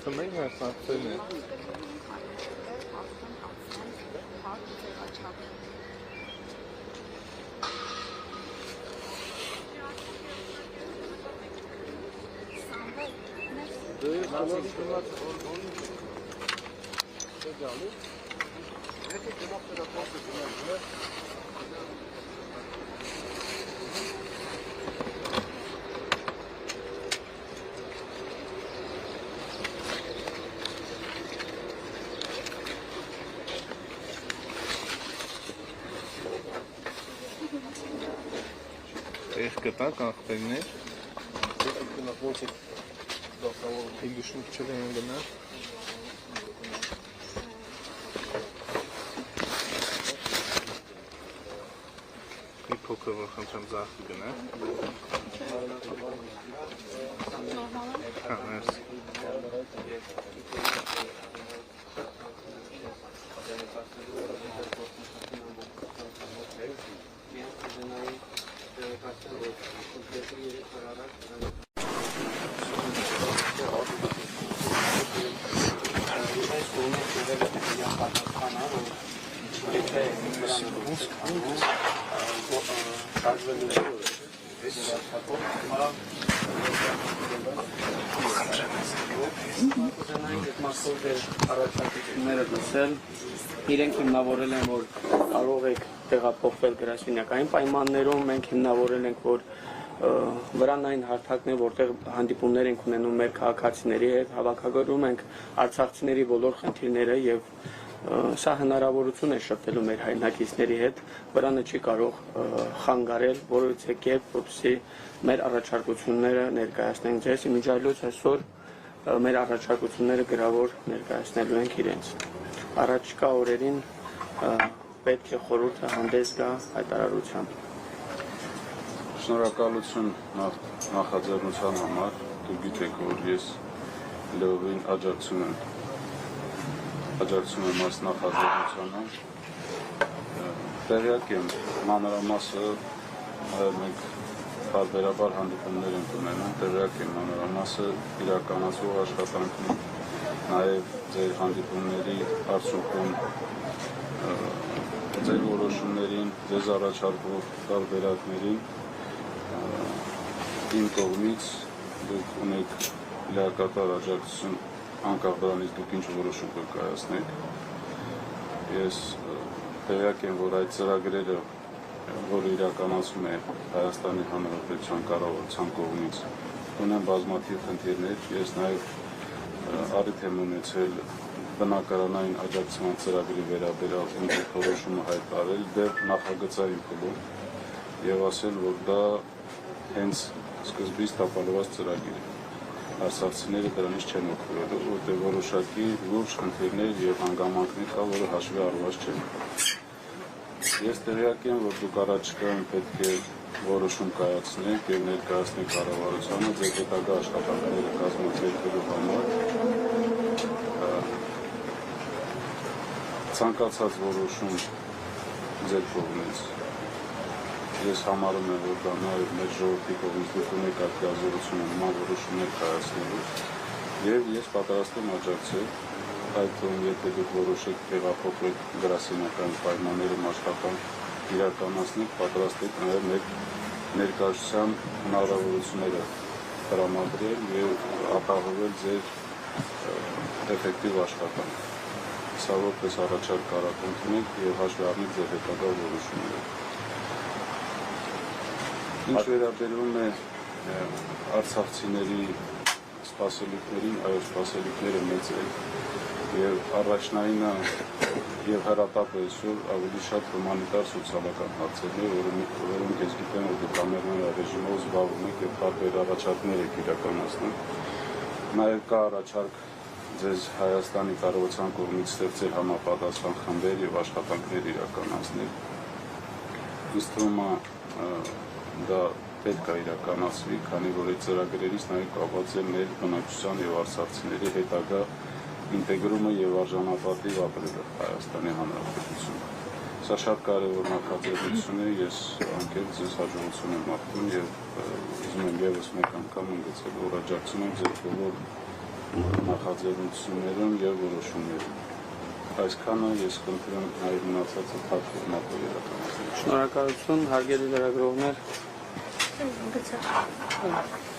Խմենք այս աղցերն է։ Եղ կտակ աղբերներ իլուշնիկ չել են գնա մի փոքր որ խնդրեմ զախի գնա մերսի Իրենք հիմնավորել են, որ կարող եք տեղափոխվել գրասենյակային պայմաններում, մենք հիմնավորել ենք, որ վրանային հարթակն է, որտեղ հանդիպումներ ենք ունենում մեր քաղաքացիների հետ, հավաքագրում ենք արցախցիների բոլոր խնդիրները եւ սա հնարավորություն է շփվելու մեր հայրենակիցների հետ, վրանը չի կարող խանգարել որևէ կերպ, որպեսզի մեր առաջարկությունները ներկայացնենք ձեզ, իմիջիայլոց այսօր մեր առաջարկությունները գրավոր ներկայացնելու ենք իրենց։ Առաջկա օրերին պետք է խորհուրդը հանդես գա հայտարարությամբ։ Շնորհակալություն նախաձեռնության համար, դուք գիտեք, որ ես լիովին աջակցում եմ այս նախաձեռնությանը։ Տեղյակ եմ մանրամասը, մենք տարբերաբար հանդիպումներ ենք ունենում, տեղյակ եմ մանրամասը իրականացվող աշխատանքին, նաև ձեր հանդիպումների արդյունքում ձեր որոշումներին, ձեզ առաջարկվող տարբերակներին իմ կողմից դուք ունեք լիակատար աջակցություն անկախ դրանից դուք ինչ որոշում կայացնեք։ Ես տեղյակ եմ, որ այդ ծրագրերը, որը իրականացում է Հայաստանի Հանրապետության կառավարության կողմից, ունեն բազմաթիվ խնդիրներ, ես նաև առիթ եմ ունեցել բնակարանային աջակցման ծրագրի վերաբերյալ իմ որոշումը հայտարարել դեռ նախագծային փուլում եւ ասել, որ դա հենց սկզբից տապալված ծրագիր է։ Արցախցիները դրանից չեն օգտվելու, որտեղ որոշակի լուրջ խնդիրներ եւ հանգամանքներ կա, որը հաշվի առնված չեն։ Ես տեղյակ եմ, որ դուք առաջիկայում պետք է որոշում կայացնեք եւ ներկայացնեք կառավարությանը ձեր հետագա աշխատանքները կազմակերպելու համար։ Ցանկացած որոշում ձեր կողմից ես համարում եմ, որ դա նաև մեր ժողովրդի կողմից դուք ունեք այդ գազորությունը նման որոշումներ կայացնելու եւ ես պատրաստ եմ աջակցել, այդ թվում եթե դուք որոշեք տեղափոխվել գրասենյակային պայմաններում աշխատանք իրականացնեք, պատրաստ եք նաև մեր ներկայացության հնարավորությունները տրամադրել եւ ապահովել ձեր էֆեկտիվ աշխատանք։ Սա որպես առաջարկ կարող ընդունեք եւ հաշվի առնեք ձեր հետագա որոշումները։ Ինչ վերաբերում է արցախցիների սպասելիքներին, այո, սպասելիքները մեծ են եւ առաջնայինը եւ հրատապեսում ավելի շատ հումանիտար սոցիալական հարցերն են, որոնք ես գիտեմ, որ դուք ամերիկյան ռեժիմով զբաղվում եք եւ տարբեր առաջարկներ եք իրականացնում։ Նաեւ կա առաջարկ ձեզ Հայաստանի կառավարության կողմից ստեղծել համապատասխան խմբեր եւ աշխատանքներ իրականացնել։ Ըստ թվում դա պետք է իրականացվի, քանի որ այդ ծրագրերից նաև կապված է մեր բնակչության եւ արցախցիների հետագա ինտեգրումը եւ արժանապատիվ ապրելը Հայաստանի Հանրապետությունում։ Սա շատ կարևոր նախաձեռնություն է, ես անկեղծ ձեզ հաջողություն եմ աղթում եւ ուզում եմ եւս մեկ անգամ ընդգծել, որ աջակցում եմ ձեր բոլոր նախաձեռնություններում եւ որոշումներում։ Այսքանը ես կընտրեմ այլ մնացածը թափ ֆորմատով իրականացնել։ Շնորհակալություն, հարգելի լրագրողներ։ Գցա։